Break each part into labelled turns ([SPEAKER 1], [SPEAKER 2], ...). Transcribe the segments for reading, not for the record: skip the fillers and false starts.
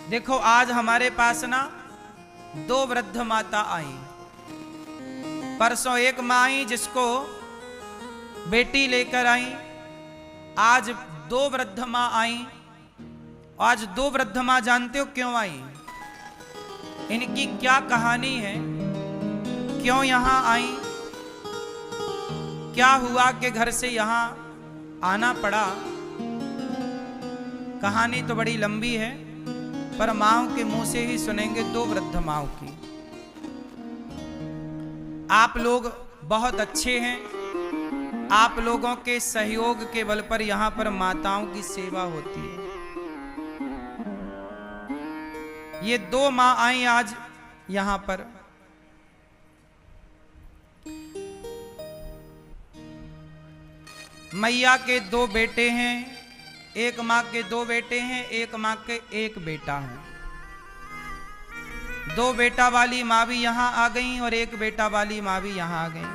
[SPEAKER 1] देखो आज हमारे पास ना दो वृद्ध माता आई। परसों एक माँ आई जिसको बेटी लेकर आई। आज दो वृद्ध माँ आई। आज दो वृद्ध माँ जानते हो क्यों आई? इनकी क्या कहानी है, क्यों यहां आई, क्या हुआ कि घर से यहां आना पड़ा। कहानी तो बड़ी लंबी है पर माओ के मुंह से ही सुनेंगे दो वृद्ध माओ की। आप लोग बहुत अच्छे हैं, आप लोगों के सहयोग के बल पर यहां पर माताओं की सेवा होती है। ये दो माँ आई आज यहां पर। मैया के दो बेटे हैं, एक माँ के दो बेटे हैं, एक माँ के एक बेटा है। दो बेटा वाली माँ भी यहां आ गई और एक बेटा वाली माँ भी यहां आ गई।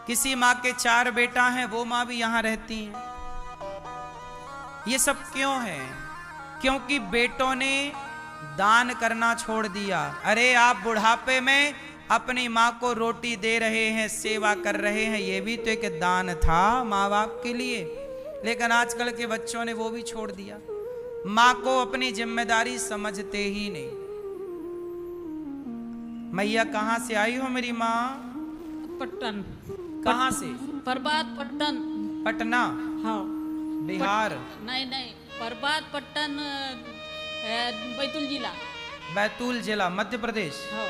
[SPEAKER 1] किसी माँ के चार बेटा हैं, वो माँ भी यहां रहती हैं। ये सब क्यों है? क्योंकि बेटों ने दान करना छोड़ दिया। अरे आप बुढ़ापे में अपनी माँ को रोटी दे रहे हैं, सेवा कर रहे हैं, ये भी तो एक दान था माँ बाप के लिए। लेकिन आजकल के बच्चों ने वो भी छोड़ दिया। माँ को अपनी जिम्मेदारी समझते ही नहीं। मैया कहाँ से आई हो मेरी माँ?
[SPEAKER 2] पट्टन।
[SPEAKER 1] कहाँ से?
[SPEAKER 2] प्रभात पट्टन।
[SPEAKER 1] पटना?
[SPEAKER 2] हाँ।
[SPEAKER 1] बिहार?
[SPEAKER 2] नहीं नहीं, प्रभात पट्टन, बैतूल जिला।
[SPEAKER 1] बैतूल जिला मध्य प्रदेश?
[SPEAKER 2] हाँ।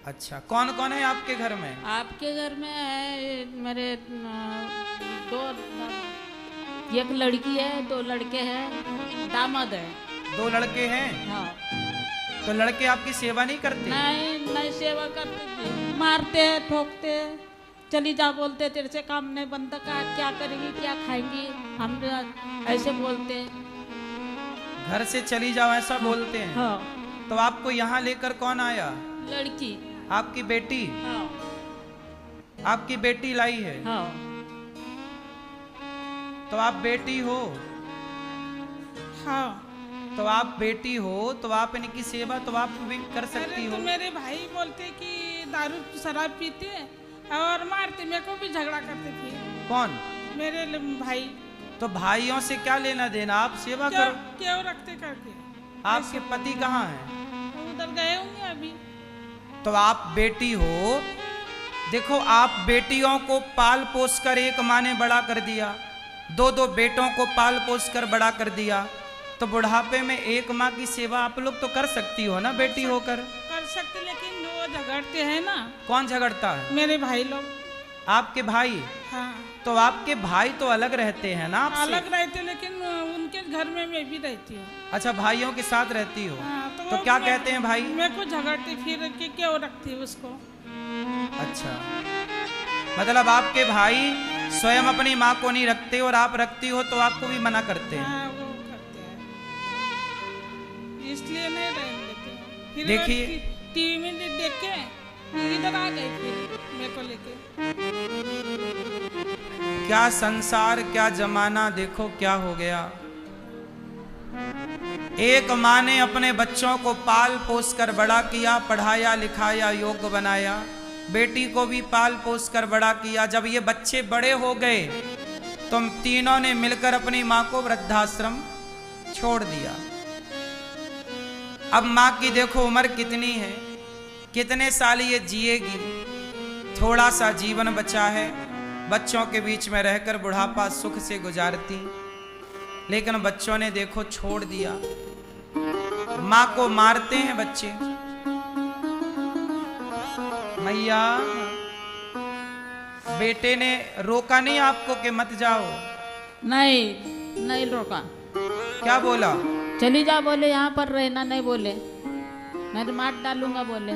[SPEAKER 1] अच्छा, कौन कौन है आपके घर में?
[SPEAKER 2] आपके घर में है मेरे दो, एक लड़की है, दो लड़के हैं, दामाद है।
[SPEAKER 1] दो लड़के हैं?
[SPEAKER 2] हाँ।
[SPEAKER 1] तो लड़के आपकी सेवा नहीं करते?
[SPEAKER 2] नहीं नहीं, सेवा करते, मारते ठोकते, चली जा बोलते, तेरे से काम नहीं बनता का, क्या करेंगी, क्या खाएंगी, हम ऐसे बोलते।
[SPEAKER 1] घर से चली जाओ ऐसा बोलते हैं?
[SPEAKER 2] हाँ।
[SPEAKER 1] तो आपको यहाँ लेकर कौन आया?
[SPEAKER 2] लड़की।
[SPEAKER 1] आपकी बेटी?
[SPEAKER 2] हाँ।
[SPEAKER 1] आपकी बेटी लाई है?
[SPEAKER 2] हाँ।
[SPEAKER 1] तो आप बेटी हो?
[SPEAKER 2] हाँ।
[SPEAKER 1] तो आप बेटी हो तो आप इनकी सेवा तो आप भी कर सकती हो।
[SPEAKER 3] तो मेरे भाई बोलते कि दारू शराब पीते और मारते, मेरे को भी झगड़ा करते थे।
[SPEAKER 1] कौन?
[SPEAKER 3] मेरे भाई।
[SPEAKER 1] तो भाइयों से क्या लेना देना, आप सेवा
[SPEAKER 3] क्यों
[SPEAKER 1] करो।
[SPEAKER 3] क्यों रखते करके?
[SPEAKER 1] आपके पति कहाँ हैं?
[SPEAKER 3] उधर गए होंगे अभी।
[SPEAKER 1] तो आप बेटी हो। देखो आप बेटियों को पाल पोस कर एक माँ ने बड़ा कर दिया, दो दो बेटों को पाल पोस कर बड़ा कर दिया। तो बुढ़ापे में एक माँ की सेवा आप लोग तो कर सकती हो ना बेटी होकर?
[SPEAKER 3] कर सकते, लेकिन वो झगड़ते हैं ना।
[SPEAKER 1] कौन झगड़ता है?
[SPEAKER 3] मेरे भाई लोग।
[SPEAKER 1] आपके भाई?
[SPEAKER 3] हाँ।
[SPEAKER 1] तो आपके भाई तो अलग रहते हैं ना आपसे?
[SPEAKER 3] अलग रहते, लेकिन उनके घर में मैं भी रहती हूँ।
[SPEAKER 1] अच्छा, भाइयों के साथ रहती हो?
[SPEAKER 3] हाँ,
[SPEAKER 1] तो क्या कहते हैं भाई?
[SPEAKER 3] मेरे को झगड़ती फिर कि क्यों रखती उसको।
[SPEAKER 1] अच्छा, मतलब आपके भाई स्वयं अपनी माँ को नहीं रखते और आप रखती हो तो आपको भी मना करते हैं?
[SPEAKER 3] हाँ, वो करते हैं, इसलिए नहीं रहने देते। फिर
[SPEAKER 1] देखिए,
[SPEAKER 3] टीवी में देख के इधर आ गए फिर मेरे को लेके।
[SPEAKER 1] क्या संसार, क्या जमाना, देखो क्या हो गया। एक माँ ने अपने बच्चों को पाल पोस कर बड़ा किया, पढ़ाया लिखाया, योग्य बनाया। बेटी को भी पाल पोस कर बड़ा किया। जब ये बच्चे बड़े हो गए तो तीनों ने मिलकर अपनी माँ को वृद्धाश्रम छोड़ दिया। अब माँ की देखो उम्र कितनी है, कितने साल ये जिएगी। थोड़ा सा जीवन बचा है, बच्चों के बीच में रहकर बुढ़ापा सुख से गुजारती, लेकिन बच्चों ने देखो छोड़ दिया। माँ को मारते हैं बच्चे। मैया, बेटे ने रोका नहीं आपको कि मत जाओ?
[SPEAKER 2] नहीं नहीं रोका।
[SPEAKER 1] क्या बोला?
[SPEAKER 2] चली जा बोले, यहाँ पर रहना नहीं बोले, मैं तो मार डालूंगा बोले।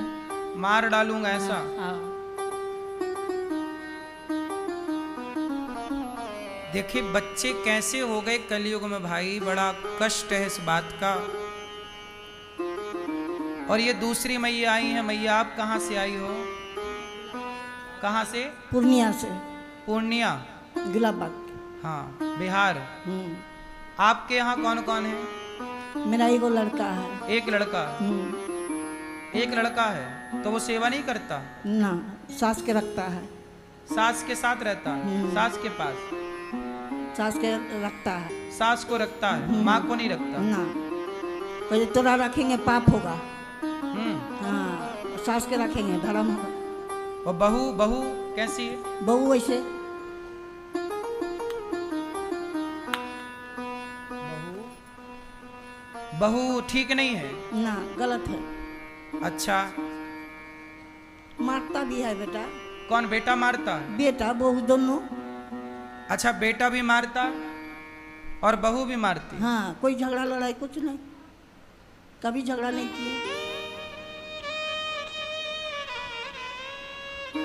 [SPEAKER 1] मार डालूंगा ऐसा?
[SPEAKER 2] हाँ।
[SPEAKER 1] देखिए बच्चे कैसे हो गए कलयुग में भाई, बड़ा कष्ट है इस बात का। और ये दूसरी मैया आई है। मैया आप कहाँ से आई हो? कहाँ से?
[SPEAKER 4] पूर्णिया से।
[SPEAKER 1] पूर्णिया?
[SPEAKER 4] गुलाबबाग।
[SPEAKER 1] हाँ, बिहार। आपके यहाँ कौन कौन है?
[SPEAKER 4] मेरा एगो लड़का है।
[SPEAKER 1] एक लड़का। एक लड़का है तो वो सेवा नहीं करता?
[SPEAKER 4] ना, सास के रखता है।
[SPEAKER 1] सास के साथ रहता है? सास के पास?
[SPEAKER 4] सास के रखता है।
[SPEAKER 1] सास को रखता है, माँ को नहीं रखता?
[SPEAKER 4] ना, कहते तोरा रखेंगे पाप होगा। हाँ, सास के रखेंगे धर्म होगा।
[SPEAKER 1] और बहू, बहू कैसी है?
[SPEAKER 4] बहू वैसे
[SPEAKER 1] बहू ठीक नहीं है?
[SPEAKER 4] ना, गलत है।
[SPEAKER 1] अच्छा,
[SPEAKER 4] मारता भी है बेटा।
[SPEAKER 1] कौन बेटा मारता है?
[SPEAKER 4] बेटा बहू दोनों।
[SPEAKER 1] अच्छा, बेटा भी मारता और बहू भी मारती?
[SPEAKER 4] हाँ, कोई झगड़ा लड़ाई कुछ नहीं, कभी झगड़ा नहीं किया।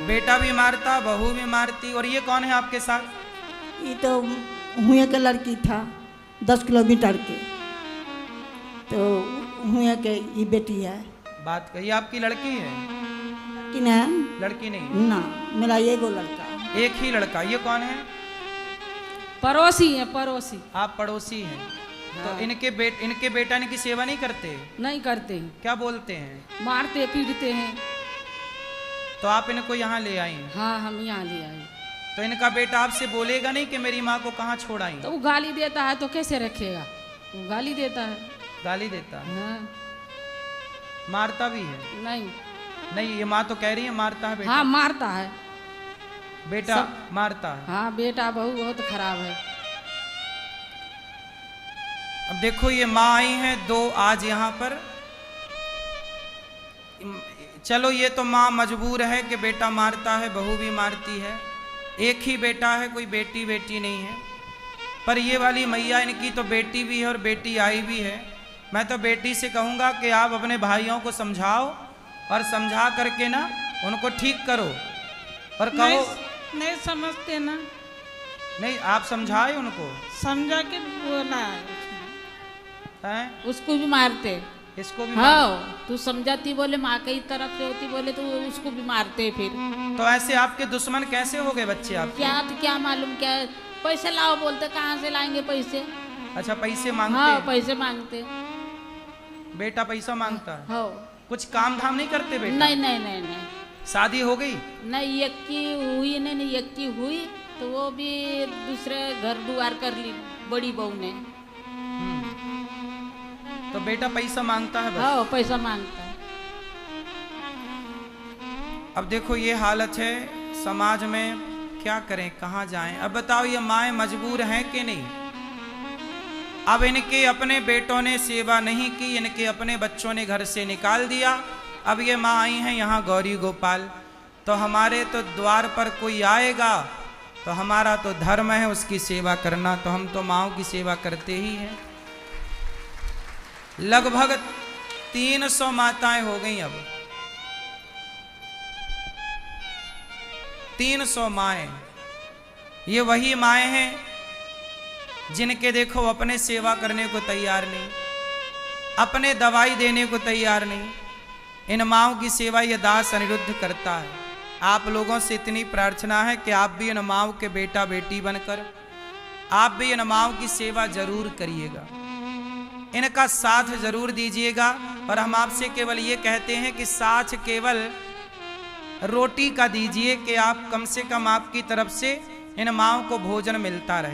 [SPEAKER 1] बेटा भी मारता, बहू भी मारती। और ये कौन है आपके साथ?
[SPEAKER 4] ये तो हुए के लड़की था 10 किलोमीटर के, तो हुए के ये बेटी है।
[SPEAKER 1] बात कही, आपकी लड़की है
[SPEAKER 4] कि ना?
[SPEAKER 1] लड़की नहीं?
[SPEAKER 4] ना, मेरा एगो लड़का है।
[SPEAKER 1] एक ही लड़का। ये कौन है?
[SPEAKER 2] पड़ोसी है, पड़ोसी।
[SPEAKER 1] आप पड़ोसी हैं? तो इनके बेटा इनकी सेवा नहीं करते?
[SPEAKER 2] नहीं करते हैं,
[SPEAKER 1] क्या बोलते हैं?
[SPEAKER 2] मारते पीटते हैं।
[SPEAKER 1] तो आप इनको यहाँ ले आई?
[SPEAKER 2] हाँ, हम यहाँ ले आए।
[SPEAKER 1] तो इनका बेटा आपसे बोलेगा नहीं कि मेरी माँ को कहाँ छोड़ आई?
[SPEAKER 2] तो वो गाली देता है तो कैसे रखेगा? वो गाली देता है।
[SPEAKER 1] गाली देता है?
[SPEAKER 2] हाँ,
[SPEAKER 1] मारता भी है?
[SPEAKER 2] नहीं।
[SPEAKER 1] नहीं, ये माँ तो कह रही है मारता है बेटा।
[SPEAKER 2] हाँ, मारता है
[SPEAKER 1] बेटा मारता है?
[SPEAKER 2] हाँ, बेटा बहू बहुत खराब है।
[SPEAKER 1] अब देखो, ये माँ आई हैं 2 आज यहाँ पर। चलो, ये तो माँ मजबूर है कि बेटा मारता है, बहू भी मारती है। एक ही बेटा है, कोई बेटी नहीं है। पर ये वाली मैया, इनकी तो बेटी भी है और बेटी आई भी है। मैं तो बेटी से कहूँगा कि आप अपने भाइयों को समझाओ और समझा करके ना उनको ठीक करो और कहो।
[SPEAKER 3] नहीं समझते ना।
[SPEAKER 1] नहीं, आप समझाए उनको?
[SPEAKER 3] समझा के बोला है
[SPEAKER 1] हैं?
[SPEAKER 2] उसको भी मारते।
[SPEAKER 1] इसको भी?
[SPEAKER 2] हाँ, तू समझाती बोले माँ की तरफ से होती बोले तो उसको भी मारते फिर।
[SPEAKER 1] तो ऐसे आपके दुश्मन कैसे हो गए बच्चे आपके?
[SPEAKER 2] क्या तो क्या मालूम, क्या पैसे लाओ बोलते, कहाँ से लाएंगे पैसे?
[SPEAKER 1] अच्छा, पैसे मांगते
[SPEAKER 2] हाँ,
[SPEAKER 1] हैं?
[SPEAKER 2] पैसे मांगते।
[SPEAKER 1] बेटा पैसा मांगता है?
[SPEAKER 2] हाँ।
[SPEAKER 1] कुछ काम धाम नहीं करते बेटा?
[SPEAKER 2] नहीं नहीं नहीं नहीं।
[SPEAKER 1] शादी हो गई?
[SPEAKER 2] नहीं, एक की हुई नहीं, एक की हुई तो वो भी दूसरे घर दुआर कर ली बड़ी बहू ने।
[SPEAKER 1] तो बेटा पैसा मांगता है बस?
[SPEAKER 2] हाँ, पैसा मांगता है।
[SPEAKER 1] अब देखो, ये हालत है समाज में, क्या करें, कहाँ जाएं? अब बताओ, ये माएँ मजबूर हैं कि नहीं? अब इनके अपने बेटों ने सेवा नहीं की, इनके अपने बच्चों ने घर से निकाल दिया। अब ये माँ आई हैं यहाँ गौरी गोपाल, तो हमारे तो द्वार पर कोई आएगा तो हमारा तो धर्म है उसकी सेवा करना, तो हम तो माँओं की सेवा करते ही हैं। लगभग 300 माताएं हो गई। अब 300 माएँ, ये वही माएँ हैं जिनके देखो अपने सेवा करने को तैयार नहीं, अपने दवाई देने को तैयार नहीं। इन माँओं की सेवा ये दास अनिरुद्ध करता है। आप लोगों से इतनी प्रार्थना है कि आप भी इन माँओं के बेटा बेटी बनकर आप भी इन माँओं की सेवा जरूर करिएगा, इनका साथ जरूर दीजिएगा। और हम आपसे केवल ये कहते हैं कि साथ केवल रोटी का दीजिए कि आप कम से कम आपकी तरफ से इन माँओं को भोजन मिलता रहे।